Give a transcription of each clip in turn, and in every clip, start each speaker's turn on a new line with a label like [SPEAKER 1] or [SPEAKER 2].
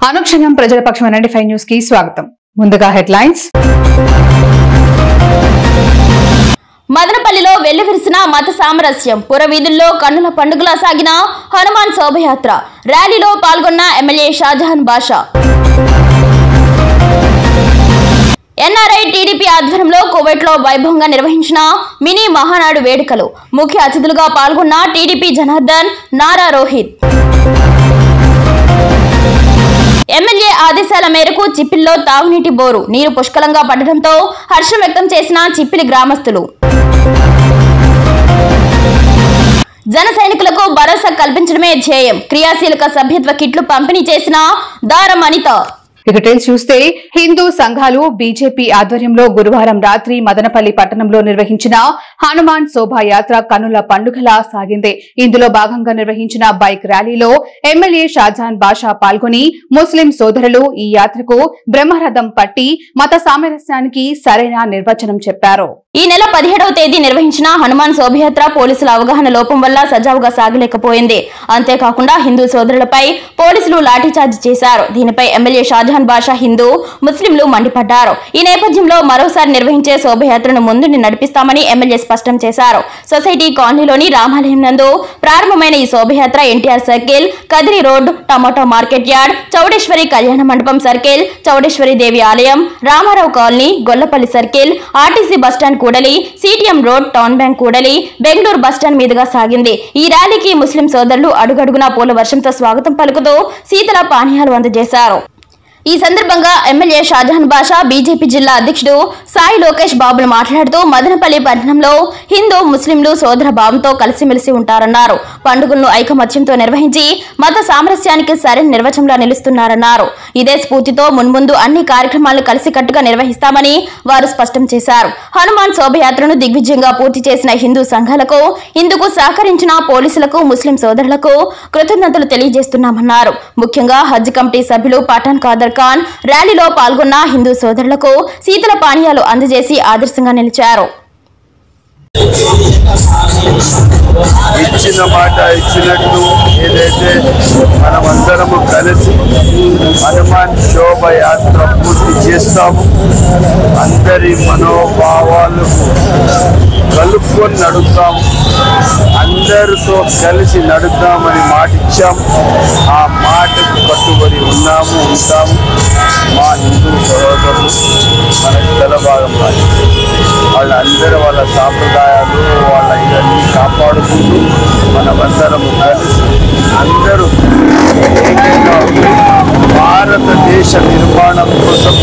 [SPEAKER 1] అనుక్షణం ప్రజల పక్షం 95 న్యూస్ కి స్వాగతం. ముందుగా హెడ్లైన్స్.
[SPEAKER 2] మదనపల్లిలో వెల్లివిరిసిన మత సామరస్యం. పురవీధుల్లో కన్నుల పండుగలా సాగిన హనుమాన్ శోభయాత్ర. ర్యాలీలో పాల్గొన్న ఎమ్మెల్యే షాజహాన్ బాషా. ఎన్ఆర్ఐ టీడీపీ ఆధ్వర్యంలో కువైట్లో వైభవంగా నిర్వహించిన మినీ మహానాడు వేడుకలు. ముఖ్య అతిథులుగా పాల్గొన్న టీడీపీ జనార్దన్, నారా రోహిత్. ఎమ్మెల్యే ఆదేశాల మేరకు చిప్పిల్లో తాగునీటి బోరు నీరు పుష్కలంగా పడడంతో హర్షం వ్యక్తం చేసిన చిప్పిలి గ్రామస్తులు. జన సైనికులకు భరోసా కల్పించడమే ధ్యేయం. క్రియాశీలక సభ్యత్వ కిట్లు పంపిణీ చేసిన దారం అనిత.
[SPEAKER 1] డీటెయిల్స్ చూస్తే హిందూ సంఘాలు బీజేపీ ఆధ్వర్యంలో గురువారం రాత్రి మదనపల్లి పట్టణంలో నిర్వహించిన హనుమాన్ శోభాయాత్ర కన్నుల పండుగలా సాగింది. ఇందులో భాగంగా నిర్వహించిన బైక్ ర్యాలీలో ఎమ్మెల్యే షాజహాన్ బాషా పాల్గొని ముస్లిం సోదరులు ఈ యాత్రకు బ్రహ్మరథం పట్టి మత సామరస్యానికి సరైన నిర్వచనం చెప్పారు.
[SPEAKER 2] ఈ నెల 17వ తేదీ నిర్వహించిన హనుమాన్ శోభయాత్ర పోలీసుల అవగాహన లోపం వల్ల సజావుగా సాగలేకపోయింది. అంతేకాకుండా హిందూ సోదరులపై పోలీసులు లాఠీచార్జ్ చేశారు. దీనిపై ఎమ్మెల్యే షాజహాన్ బాషా హిందూ ముస్లింలు మండిపడ్డారు. ఈ నేపథ్యంలో మరోసారి నిర్వహించే శోభయాత్రను ముందుని నడిపిస్తామని ఎమ్మెల్యే స్పష్టం చేశారు. సొసైటీ కాలనీలోని రామాలయం నందు ప్రారంభమైన ఈ శోభయాత్ర NTR circle, Kadiri road, tomato market yard, Chowdeshwari కళ్యాణ మండపం సర్కిల్, చౌడేశ్వరి దేవి ఆలయం, Ramarao colony, Gollapalli circle, RTC bus stand కూడలి, సిటిఎం రోడ్, టౌన్ బ్యాంక్ కూడలి, బెంగళూరు బస్టాండ్ మీదుగా సాగింది. ఈ ర్యాలీకి ముస్లిం సోదరులు అడుగడుగునా పూల వర్షంతో స్వాగతం పలుకుతూ శీతల పానీయాలు అందజేశారు. ఈ సందర్భంగా ఎమ్మెల్యే షాజహాన్ బాషా, బీజేపీ జిల్లా అధ్యక్షుడు సాయి లోకేష్ బాబులు మాట్లాడుతూ మదనపల్లి పట్టణంలో హిందూ ముస్లింలు సోదర భావంతో కలిసిమెలిసి ఉంటారన్నారు. పండుగలను ఐకమత్యంతో నిర్వహించి మత సామరస్యానికి సరైన నిర్వచనంలా నిలుస్తున్నారన్నారు. ఇదే స్ఫూర్తితో మున్ముందు అన్ని కార్యక్రమాలను కలిసికట్టుగా నిర్వహిస్తామని వారు స్పష్టం చేశారు. హనుమాన్ శోభయాత్రను దిగ్విజయంగా పూర్తి చేసిన హిందూ సంఘాలకు, ఇందుకు సహకరించిన పోలీసులకు, ముస్లిం సోదరులకు కృతజ్ఞతలు తెలియజేస్తున్నామన్నారు. ముఖ్యంగా హజ్ కమిటీ సభ్యులు పఠాన్ ఖాదర్ ఖాన్ ర్యాలీలో పాల్గొన్న హిందూ సోదరులకు శీతల పానీయాలు అందజేసి ఆదర్శంగా నిలిచారు.
[SPEAKER 3] ఇచ్చిన మాట ఇచ్చినట్టు ఏదైతే మనమందరము కలిసి హనుమాన్ శోభయాత్ర పూర్తి చేస్తాము, అందరి మనోభావాలు కలుపుకొని నడుస్తాము, అందరితో కలిసి నడుద్దామని మాట ఇచ్చాము. ఆ మాటకు కట్టుబడి ఉంటాము. మా హిందూ సహోదరులు మనకు తెలభాగం వాళ్ళందరూ వాళ్ళ సాంప్రదాయాలు వాళ్ళ ఇవన్నీ కాపాడుకుంటూ మనమందరము కలిసి అందరూ భారతదేశ నిర్మాణం కోసం,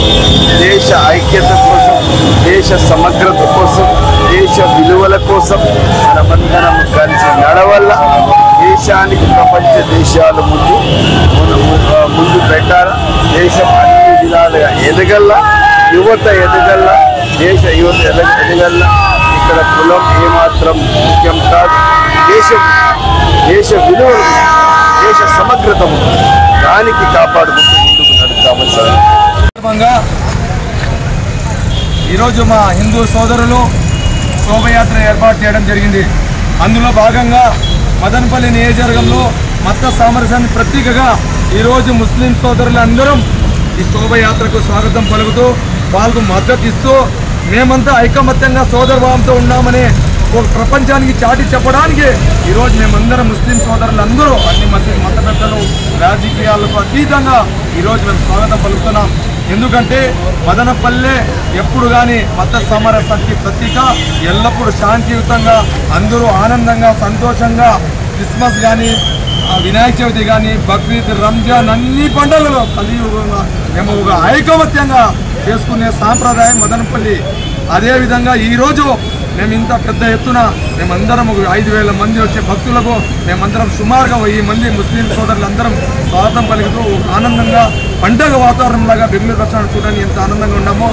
[SPEAKER 3] దేశ ఐక్యత కోసం, దేశ సమగ్రత కోసం, దేశ విలువల కోసం మనమందరం కలిసి నడవల్ల. దేశానికి ప్రపంచ దేశాలు ముందు పెట్టాల. దేశం అన్ని విధాలుగా ఎదగల్లా, యువత ఎదగల్లా, దేశ యువత ఎదగల్లా. ఇక్కడ కులం ఏమాత్రం ముఖ్యం కాదు. దేశ విలువలు, దేశ సమగ్రత దానికి కాపాడుకుంటూ ముందుకు నడుస్తామని సందర్భంగా ఈరోజు మా హిందూ సోదరులు శోభయాత్ర ఏర్పాటు చేయడం జరిగింది. అందులో భాగంగా మదనపల్లి నియోజకవర్గంలో మత సామరస్యాన్ని ప్రతీకగా ఈరోజు ముస్లిం సోదరులందరం ఈ శోభయాత్రకు స్వాగతం పలుకుతూ వాళ్ళకు మద్దతు ఇస్తూ మేమంతా ఐకమత్యంగా సోదరభావంతో ఉన్నామని ఒక ప్రపంచానికి చాటి చెప్పడానికి ఈరోజు మేమందరం ముస్లిం సోదరులందరూ అన్ని మత పెద్దలు రాజకీయాలకు అతీతంగా ఈరోజు మేము స్వాగతం పలుకుతున్నాం. ఎందుకంటే మదనపల్లె ఎప్పుడు కానీ మత సామరస్యానికి ప్రతీక. ఎల్లప్పుడూ శాంతియుతంగా అందరూ ఆనందంగా సంతోషంగా క్రిస్మస్ కానీ, వినాయక చవితి కానీ, బక్రీద్, రంజాన్ అన్ని పండుగలు కలియుగంగా మేము ఒక ఐకమత్యంగా చేసుకునే సాంప్రదాయం మదనపల్లి. అదేవిధంగా ఈరోజు మేము ఇంత పెద్ద ఎత్తున మేమందరం 5,000 మంది వచ్చే భక్తులకు మేమందరం సుమారుగా 1000 మంది ముస్లిం సోదరులందరం స్వాగతం పలుకుతూ ఆనందంగా పండుగ వాతావరణంలాగా బెంగళూరు బస్టాండ్ చూడడానికి ఎంత ఆనందంగా ఉన్నామో.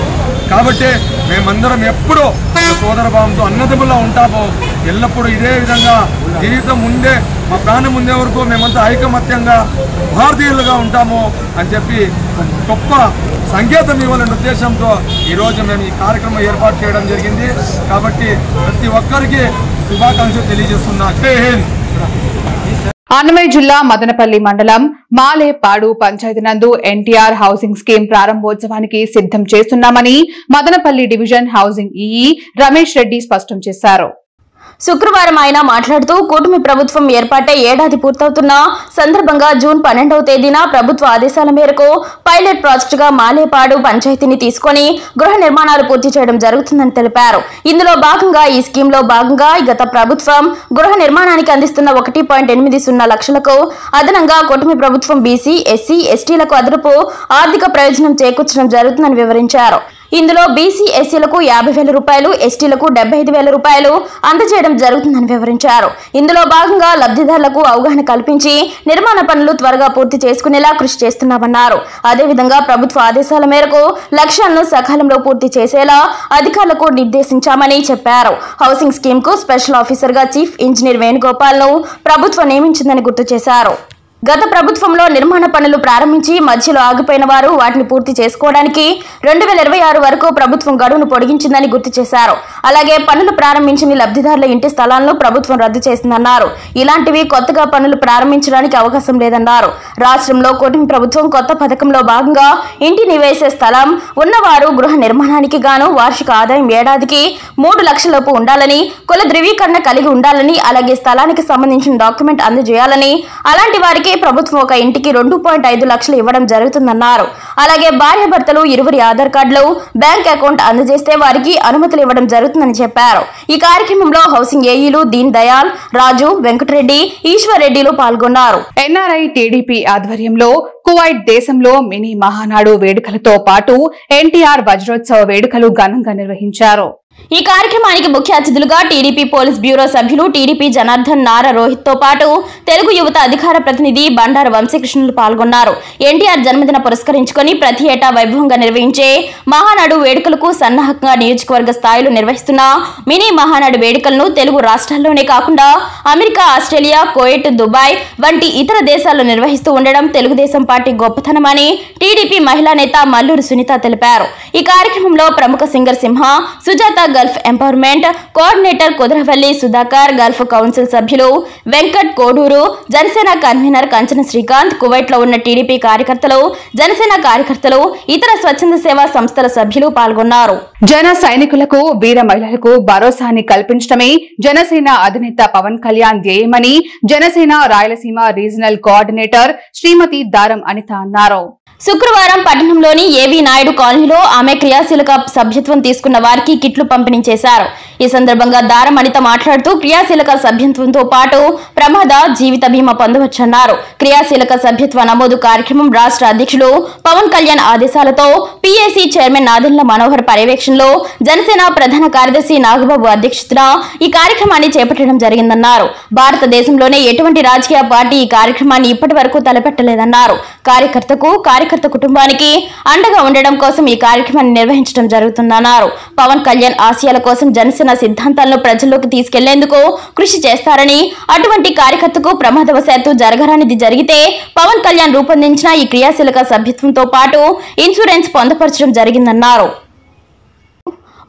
[SPEAKER 3] కాబట్టి మేమందరం ఎప్పుడూ సోదర భావంతో అన్నదమ్ములా ఉంటామో, ఎల్లప్పుడూ ఇదే విధంగా జీవితం ఉండే మా ప్రాణం ఉండే వరకు మేమంతా ఐకమత్యంగా భారతీయులుగా ఉంటాము అని చెప్పి గొప్ప సంకేతం ఇవ్వాలనే ఉద్దేశంతో ఈరోజు మేము ఈ కార్యక్రమం ఏర్పాటు చేయడం జరిగింది. కాబట్టి ప్రతి ఒక్కరికి శుభాకాంక్షలు తెలియజేస్తున్నా. జై హింద్.
[SPEAKER 1] అన్నమయ్య జిల్లా మదనపల్లి మండలం మాలేపాడు పంచాయతీ నందు ఎన్టీఆర్ హౌసింగ్ స్కీమ్ ప్రారంభోత్సవానికి సిద్ధం చేస్తున్నామని Madanapalle division housing EE Ramesh Reddy స్పష్టం చేశారు.
[SPEAKER 2] శుక్రవారం ఆయన మాట్లాడుతూ కూటమి ప్రభుత్వం ఏర్పాటై ఏడాది పూర్తవుతున్న సందర్భంగా జూన్ 12వ తేదీన ప్రభుత్వ ఆదేశాల మేరకు పైలట్ ప్రాజెక్టుగా మాలేపాడు పంచాయతీని తీసుకుని గృహ నిర్మాణాలు పూర్తి చేయడం జరుగుతుందని తెలిపారు. ఇందులో భాగంగా ఈ స్కీమ్ లో భాగంగా గత ప్రభుత్వం గృహ నిర్మాణానికి అందిస్తున్న 1.80 లక్షలకు అదనంగా కూటమి ప్రభుత్వం బీసీ, ఎస్సీ, ఎస్టీలకు అదనపు ఆర్థిక ప్రయోజనం చేకూర్చడం జరుగుతుందని వివరించారు. ఇందులో బీసీ, ఎస్సీలకు 50,000 రూపాయలు, ఎస్టీలకు 75,000 రూపాయలు అందజేయడం జరుగుతుందని వివరించారు. ఇందులో భాగంగా లబ్ధిదారులకు అవగాహన కల్పించి నిర్మాణ పనులు త్వరగా పూర్తి చేసుకునేలా కృషి చేస్తున్నామన్నారు. అదేవిధంగా ప్రభుత్వ ఆదేశాల మేరకు లక్ష్యాలను సకాలంలో పూర్తి చేసేలా అధికారులకు నిర్దేశించామని చెప్పారు. హౌసింగ్ స్కీమ్ కు స్పెషల్ ఆఫీసర్ గా చీఫ్ ఇంజనీర్ వేణుగోపాల్ ను ప్రభుత్వం నియమించిందని గుర్తు చేశారు. గత ప్రభుత్వంలో నిర్మాణ పనులు ప్రారంభించి మధ్యలో ఆగిపోయిన వారు వాటిని పూర్తి చేసుకోవడానికి 2026 వరకు ప్రభుత్వం గడువును పొడిగించిందని గుర్తు చేశారు. అలాగే పనులు ప్రారంభించిన లబ్ధిదారుల ఇంటి స్థలాలను ప్రభుత్వం రద్దు చేసిందన్నారు. ఇలాంటివి కొత్తగా పనులు ప్రారంభించడానికి అవకాశం లేదన్నారు. రాష్ట్రంలో కూటమి ప్రభుత్వం కొత్త పథకంలో భాగంగా ఇంటిని వేసే స్థలం ఉన్నవారు గృహ నిర్మాణానికి గాను వార్షిక ఆదాయం ఏడాదికి 3 లక్షలలోపు ఉండాలని, కుల ధృవీకరణ కలిగి ఉండాలని, అలాగే స్థలానికి సంబంధించిన డాక్యుమెంట్ అందజేయాలని, అలాంటి వారికి ప్రభుత్వం ఒక ఇంటికి 2.5 లక్షలు ఇవ్వడం జరుగుతుందన్నారు. అలాగే భార్యాభర్తలు ఇరువురి ఆధార్ కార్డులు, బ్యాంక్ అకౌంట్ అందజేస్తే వారికి అనుమతులు ఇవ్వడం జరుగుతుందని చెప్పారు. ఈ కార్యక్రమంలో హౌసింగ్ ఏఈలు దీన్ దయాల్, రాజు, వెంకటరెడ్డి, ఈశ్వర్ రెడ్డిలు పాల్గొన్నారు.
[SPEAKER 1] ఎన్ఆర్ఐ టీడీపీ ఆధ్వర్యంలో కువైట్ దేశంలో మినీ మహానాడు వేడుకలతో పాటు ఎన్టీఆర్ వజ్రోత్సవ వేడుకలు ఘనంగా నిర్వహించారు.
[SPEAKER 2] ఈ కార్యక్రమానికి ముఖ్య అతిథులుగా టీడీపీ పోలీస్ బ్యూరో సభ్యులు టీడీపీ జనార్దన్, నారా రోహిత్ తో పాటు తెలుగు యువత అధికార ప్రతినిధి బండారు వంశీకృష్ణులు పాల్గొన్నారు. ఎన్టీఆర్ జన్మదిన పురస్కరించుకొని ప్రతి ఏటా వైభవంగా నిర్వహించే మహానాడు వేడుకలకు సన్నాహకంగా నియోజకవర్గ స్థాయిలో నిర్వహిస్తున్న మినీ మహానాడు వేడుకలను తెలుగు రాష్ట్రాల్లోనే కాకుండా అమెరికా, ఆస్ట్రేలియా, కువైట్, దుబాయ్ వంటి ఇతర దేశాల్లో నిర్వహిస్తూ ఉండడం తెలుగుదేశం పార్టీ గొప్పతనమని టీడీపీ మహిళా నేత మల్లూరు సునీత తెలిపారు. ఈ కార్యక్రమంలో ప్రముఖ singer Simha, Sujatha Gulf empowerment coordinator Kudaravalli Sudhakar, Gulf council సభ్యులు వెంకట్ కోడూరు, జనసేన కన్వీనర్ కంచన శ్రీకాంత్, కువైట్ లో ఉన్న టీడీపీ కార్యకర్తలు, జనసేన కార్యకర్తలు, ఇతర స్వచ్ఛంద సేవా సంస్థల సభ్యులు పాల్గొన్నారు.
[SPEAKER 1] జన సైనికులకు, వీర మహిళలకు భరోసాని కల్పించడమే జనసేన అధినేత పవన్ కళ్యాణ్ ధ్యేయమని జనసేన రాయలసీమ రీజనల్ కోఆర్డినేటర్ శ్రీమతి దారం అనిత అన్నారు.
[SPEAKER 2] శుక్రవారం పట్టణంలోని ఏవీ నాయుడు కాలనీలో ఆమె క్రియాశీలక సభ్యత్వం తీసుకున్న వారికి కిట్లు పంపిణీ చేశారు. ఈ సందర్భంగా దారం అనిత మాట్లాడుతూ క్రియాశీలక సభ్యత్వంతో పాటు ప్రమాద, జీవిత బీమా పొందవచ్చన్నారు. క్రియాశీలక సభ్యత్వ నమోదు కార్యక్రమం రాష్ట్ర అధ్యక్షులు పవన్ కళ్యాణ్ ఆదేశాలతో పీఏసీ చైర్మన్ నాదెండ్ల మనోహర్ పర్యవేక్షణలో జనసేన ప్రధాన కార్యదర్శి నాగబాబు అధ్యక్షతన ఈ కార్యక్రమాన్ని చేపట్టడం జరిగిందన్నారు. భారతదేశంలోనే ఎటువంటి రాజకీయ పార్టీ ఈ కార్యక్రమాన్ని ఇప్పటి వరకు తలపెట్టలేదన్నారు. కార్యకర్త కుటుంబానికి అండగా ఉండడం కోసం ఈ కార్యక్రమాన్ని నిర్వహించడం జరుగుతుందన్నారు. పవన్ కళ్యాణ్ ఆశయాల కోసం జనసేన సిద్ధాంతాలను ప్రజల్లోకి తీసుకెళ్లేందుకు కృషి చేస్తారని, అటువంటి కార్యకర్తకు ప్రమాదవశాత్తు జరగరానిది జరిగితే పవన్ కళ్యాణ్ రూపొందించిన ఈ క్రియాశీలక సభ్యత్వంతో పాటు ఇన్సూరెన్స్ పొందపరచడం జరిగిందన్నారు.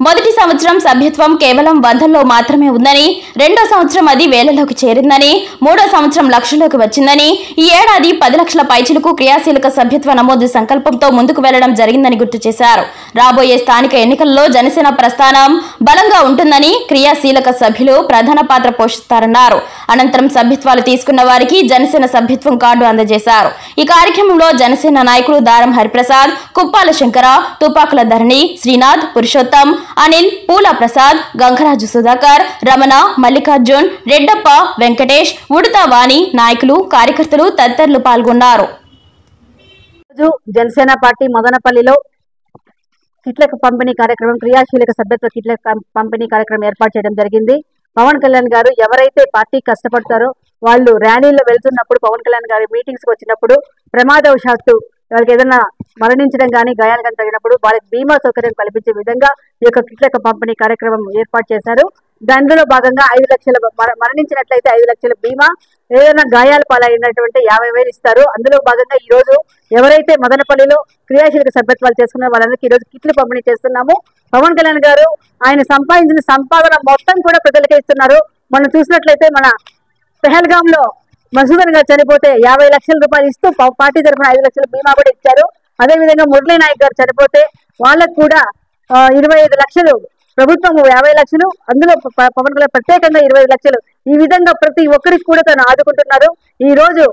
[SPEAKER 2] మొదటి సంవత్సరం సభ్యత్వం కేవలం 100లో మాత్రమే ఉందని, రెండో సంవత్సరం అది వేలలోకి చేరిందని, మూడో సంవత్సరం లక్షల్లోకి వచ్చిందని, ఈ ఏడాది 10 లక్షల పైచిలకు క్రియాశీలక సభ్యత్వ నమోదు సంకల్పంతో ముందుకు వెళ్లడం జరిగిందని గుర్తు చేశారు. రాబోయే స్థానిక ఎన్నికల్లో జనసేన ప్రస్థానం బలంగా ఉంటుందని, క్రియాశీలక సభ్యులు ప్రధాన పాత్ర పోషిస్తారన్నారు. అనంతరం సభ్యత్వాలు తీసుకున్న వారికి జనసేన సభ్యత్వం కార్డు అందజేశారు. ఈ కార్యక్రమంలో జనసేన నాయకులు దారం హరిప్రసాద్, కుప్పాల శంకర, తుపాకుల ధరణి, శ్రీనాథ్, పురుషోత్తం, అనిల్, పూల ప్రసాద్, గంగరాజు సుధాకర్, రమణ, మల్లికార్జున్, రెడ్డప్ప, వెంకటేష్, ఉడతా వాణి, నాయకులు, కార్యకర్తలు తదితరులు పాల్గొన్నారు.
[SPEAKER 4] జనసేన పార్టీ మదనపల్లిలో కిట్లకు పంపిణీ కార్యక్రమం, క్రియాశీలక సభ్యత్వ కిట్ల పంపిణీ కార్యక్రమం ఏర్పాటు చేయడం జరిగింది. పవన్ కళ్యాణ్ గారు ఎవరైతే పార్టీ కష్టపడతారో వాళ్ళు ర్యాలీలో వెళ్తున్నప్పుడు, పవన్ కళ్యాణ్ గారి మీటింగ్స్ వచ్చినప్పుడు ప్రమాదవశాత్తు వాళ్ళకి ఏదైనా మరణించడం కానీ, గాయాలు కానీ తగినప్పుడు వాళ్ళకి బీమా సౌకర్యం కల్పించే విధంగా ఈ యొక్క కిట్లకు పంపిణీ కార్యక్రమం ఏర్పాటు చేశారు. దానిలో భాగంగా 5 లక్షల మరణించినట్లయితే 5 లక్షల బీమా, ఏదైనా గాయాల పాలైనటువంటి 50,000 ఇస్తారు. అందులో భాగంగా ఈ రోజు ఎవరైతే మదనపల్లిలో క్రియాశీలక సభ్యత్వాలు చేసుకున్న వాళ్ళందరికీ ఈ రోజు కిట్లు పంపిణీ చేస్తున్నాము. పవన్ కళ్యాణ్ గారు ఆయన సంపాదించిన సంపాదన మొత్తం కూడా ప్రజలకే ఇస్తున్నారు. మనం చూసినట్లయితే మన పెహల్గామ్ లో మధుసూదన్ గారు చనిపోతే 50 లక్షల రూపాయలు ఇస్తూ పార్టీ తరఫున 5 లక్షల బీమా కూడా ఇచ్చారు. అదేవిధంగా మురళీ నాయక్ గారు చనిపోతే వాళ్ళకు కూడా 25 లక్షలు, ప్రభుత్వం 50 లక్షలు, అందులో పవన్ కళ్యాణ్ ప్రత్యేకంగా 25 లక్షలు, ఈ విధంగా ప్రతి ఒక్కరికి కూడా తను ఆదుకుంటున్నారు. ఈ రోజు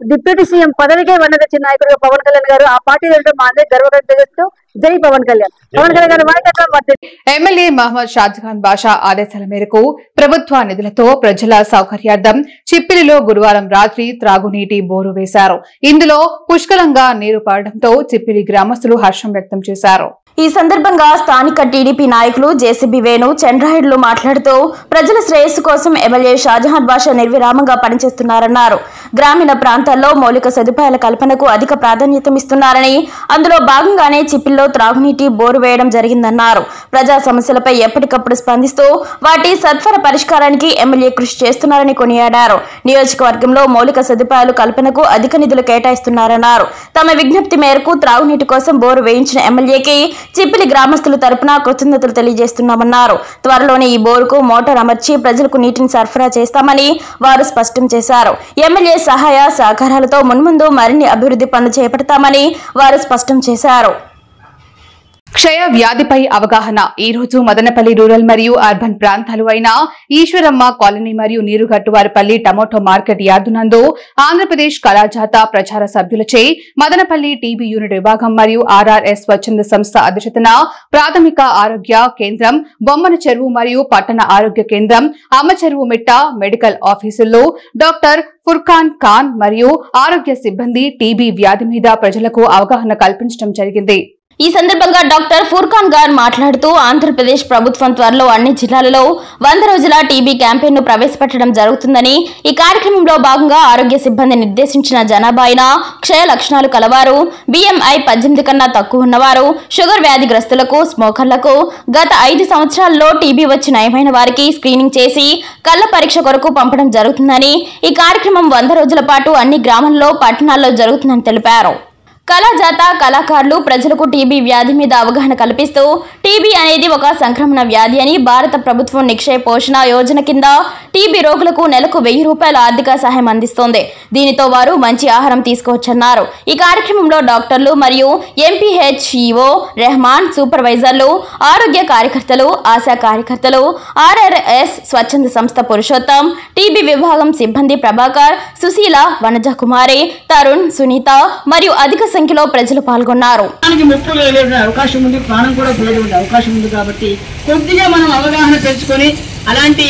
[SPEAKER 4] డిప్యూటీ సీఎం పదవికే వన్నదచ్చిన నాయకుడుగా పవన్ కళ్యాణ్ గారు ఆ పార్టీ మా అందరికి గర్వకారం చేస్తూ జై పవన్ కళ్యాణ్. పవన్ కళ్యాణ్ గారు నాయకత్వం.
[SPEAKER 1] ఎమ్మెల్యే మహమ్మద్ షాజహాన్ బాషా ఆదేశాల మేరకు ప్రభుత్వ నిధులతో ప్రజల సౌకర్యార్థం చిప్పిలిలో గురువారం రాత్రి త్రాగునీటి బోరు వేశారు. ఇందులో పుష్కలంగా నీరు పడడంతో చిప్పిలి గ్రామస్తులు హర్షం వ్యక్తం చేశారు.
[SPEAKER 2] ఈ సందర్భంగా స్థానిక టీడీపీ నాయకులు జేసీబీ వేణు, చంద్రాయుడులు మాట్లాడుతూ ప్రజల శ్రేయస్సు కోసం ఎమ్మెల్యే షాజహాన్ బాషా నిర్విరామంగా పనిచేస్తున్నారన్నారు. గ్రామీణ ప్రాంతాల్లో మౌలిక సదుపాయాల కల్పనకు అధిక ప్రాధాన్యతమిస్తున్నారని, అందులో భాగంగానే చిప్పిల్లో త్రాగునీటి బోరు వేయడం జరిగిందన్నారు. ప్రజా సమస్యలపై ఎప్పటికప్పుడు స్పందిస్తూ వాటి సత్వర పరిష్కారానికి ఎమ్మెల్యే కృషి చేస్తున్నారని కొనియాడారు. నియోజకవర్గంలో మౌలిక సదుపాయాలు కల్పనకు అధిక నిధులు కేటాయిస్తున్నారన్నారు. తమ విజ్ఞప్తి మేరకు త్రాగునీటి కోసం బోరు వేయించిన ఎమ్మెల్యేకి చిప్పిలి గ్రామస్తుల తరపున కృతజ్ఞతలు తెలియజేస్తున్నామన్నారు. త్వరలోనే ఈ బోరుకు మోటార్ అమర్చి ప్రజలకు నీటిని సరఫరా చేస్తామని వారు స్పష్టం చేశారు. ఎమ్మెల్యే సహాయ సహకారాలతో మున్ముందు మరిన్ని అభివృద్ధి పనులు చేపడతామని వారు స్పష్టం చేశారు.
[SPEAKER 1] క్షయ వ్యాధిపై అవగాహన ఈ రోజు మదనపల్లి రూరల్ మరియు అర్బన్ ప్రాంతాలు అయిన ఈశ్వరమ్మ కాలనీ మరియు నీరుగట్టువారిపల్లి టమోటో మార్కెట్ యార్డు నందు ఆంధ్రప్రదేశ్ కళాజాత ప్రచార సభ్యులచే మదనపల్లి టీబీ యూనిట్ విభాగం మరియు ఆర్ఆర్ఎస్ స్వచ్ఛంద సంస్థ అధ్యక్షతన ప్రాథమిక ఆరోగ్య కేంద్రం, బొమ్మన చెరువు మరియు పట్టణ ఆరోగ్య కేంద్రం, అమ్మ చెరువు మిట్ట మెడికల్ ఆఫీసుల్లో డాక్టర్ ఫుర్ఖాన్ ఖాన్ మరియు ఆరోగ్య సిబ్బంది టీబీ వ్యాధి మీద ప్రజలకు అవగాహన కల్పించడం జరిగింది.
[SPEAKER 2] ఈ సందర్భంగా డాక్టర్ ఫుర్ఖాన్ గారు మాట్లాడుతూ ఆంధ్రప్రదేశ్ ప్రభుత్వం త్వరలో అన్ని జిల్లాలలో 100 రోజుల టీబీ క్యాంపెయిన్ ను ప్రవేశపెట్టడం జరుగుతుందని, ఈ కార్యక్రమంలో భాగంగా ఆరోగ్య సిబ్బంది నిర్దేశించిన జనాభా అయిన క్షయ లక్షణాలు కలవారు, BMI 18 కన్నా తక్కువ ఉన్నవారు, షుగర్ వ్యాధిగ్రస్తులకు, స్మోకర్లకు గత 5 సంవత్సరాల్లో టీబీ వచ్చి నయమైన వారికి స్క్రీనింగ్ చేసి కళ్ల పరీక్ష కొరకు పంపడం జరుగుతుందని, ఈ కార్యక్రమం 100 రోజుల పాటు అన్ని గ్రామాల్లో, పట్టణాల్లో జరుగుతుందని తెలిపారు. కళాజాత కళాకారులు ప్రజలకు టీబీ వ్యాధి మీద అవగాహన కల్పిస్తూ టీబీ అనేది ఒక సంక్రమణ వ్యాధి అని, భారత ప్రభుత్వం నిక్షయ పోషణ యోజన కింద టీబీ రోగులకు నెలకు 1000 రూపాయల ఆర్థిక సహాయం అందిస్తోంది. దీనితో వారు మంచి ఆహారం తీసుకోవచ్చన్నారు. ఈ కార్యక్రమంలో డాక్టర్లు మరియు MPHEO రెహమాన్, సూపర్వైజర్లు, ఆరోగ్య కార్యకర్తలు, ఆశా కార్యకర్తలు, RRS స్వచ్ఛంద సంస్థ పురుషోత్తం, టీబీ విభాగం సిబ్బంది ప్రభాకర్, సుశీల, వనజ కుమారి, తరుణ్, సునీత మరియు అధిక సంఖ్యలో ప్రజలు పాల్గొన్నారు.
[SPEAKER 5] అవకాశం ఉంది, ప్రాణం కూడా పోయే అవకాశం ఉంది. కాబట్టి కొద్దిగా మనం అవగాహన తెచ్చుకొని అలాంటి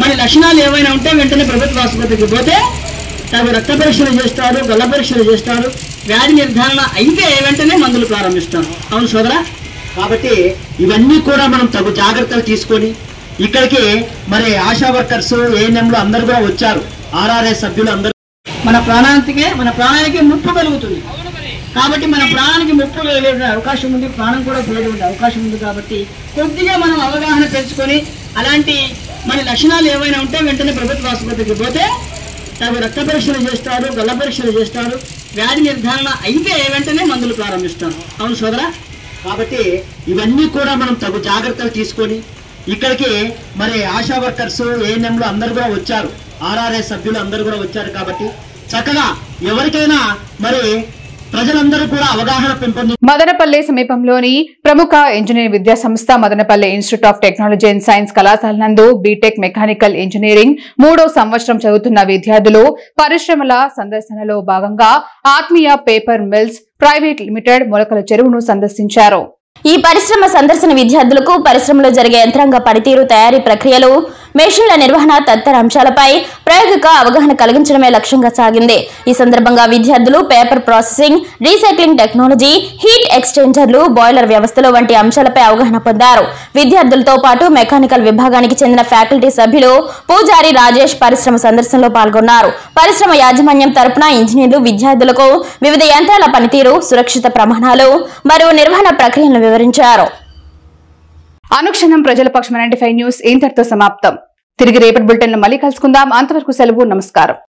[SPEAKER 5] మన లక్షణాలు ఏమైనా ఉంటే వెంటనే ప్రభుత్వ ఆసుపత్రికి పోతే తగు రక్త పరీక్షలు చేస్తారు, గొల్ల పరీక్షలు చేస్తారు, వ్యాధి నిర్ధారణ అయితే వెంటనే మందులు ప్రారంభిస్తారు. అవును సోదరా. కాబట్టి ఇవన్నీ కూడా మనం తగు జాగ్రత్తలు తీసుకొని ఇక్కడికి మరి ఆశా వర్కర్స్, ANMలు అందరూ కూడా వచ్చారు. RRS సభ్యులు అందరూ మన ప్రాణానికి ముప్పు కలుగుతుంది. కాబట్టి మన ప్రాణానికి ముప్పు కలిగే అవకాశం ఉంది, ప్రాణం కూడా పోయే అవకాశం ఉంది. కాబట్టి కొద్దిగా మనం అవగాహన తెచ్చుకొని అలాంటి మన లక్షణాలు ఏమైనా ఉంటే వెంటనే ప్రభుత్వ ఆసుపత్రికి పోతే తగు రక్త పరీక్షలు చేస్తారు, గొల్ల పరీక్షలు చేస్తారు, వ్యాధి నిర్ధారణ అయితే వెంటనే మందులు ప్రారంభిస్తారు. అవును సోదరా. కాబట్టి ఇవన్నీ కూడా మనం తగు జాగ్రత్తలు తీసుకొని ఇక్కడికి మరి ఆశా వర్కర్స్, ANMలు అందరూ కూడా వచ్చారు. RRS సభ్యులు అందరూ కూడా వచ్చారు. కాబట్టి చక్కగా ఎవరికైనా మరి ప్రజలందరూ కూడా అవగాహన
[SPEAKER 1] మదనపల్లి సమీపంలోని ప్రముఖ ఇంజనీరింగ్ విద్యా సంస్థ Madanapalle institute of technology and science కళాశాల నందు బీటెక్ మెకానికల్ ఇంజనీరింగ్ 3వ సంవత్సరం చదువుతున్న విద్యార్థులు పరిశ్రమల సందర్శనలో భాగంగా ఆత్మీయ పేపర్ మిల్స్ ప్రైవేట్ లిమిటెడ్ మొలకల చెరువును సందర్శించారు.
[SPEAKER 2] ఈ పరిశ్రమ సందర్శన విద్యార్థులకు పరిశ్రమలో జరిగే యంత్రాంగ పనితీరు, తయారీ ప్రక్రియలు, మెషిన్ల నిర్వహణ తదితర అంశాలపై ప్రాయోగిక అవగాహన కలిగించడమే లక్ష్యంగా సాగింది. ఈ సందర్భంగా విద్యార్థులు paper processing, recycling technology, heat ఎక్స్చేంజర్లు, బాయిలర్ వ్యవస్థలు వంటి అంశాలపై అవగాహన పొందారు. విద్యార్థులతో పాటు మెకానికల్ విభాగానికి చెందిన ఫ్యాకల్టీ సభ్యులు పూజారి రాజేష్ పరిశ్రమ సందర్శనలో పాల్గొన్నారు. పరిశ్రమ యాజమాన్యం తరపున ఇంజనీర్లు విద్యార్థులకు వివిధ యంత్రాల పనితీరు, సురక్షిత ప్రమాణాలు మరియు నిర్వహణ ప్రక్రియలను వివరించారు.
[SPEAKER 1] అనుక్షణం ప్రజల పక్షం 95 న్యూస్ ఇంతటితో సమాప్తం. తిరిగి రేపటి బులెటిన్ లో మళ్ళీ కలుసుకుందాం. అంతవరకు సెలవు. నమస్కారం.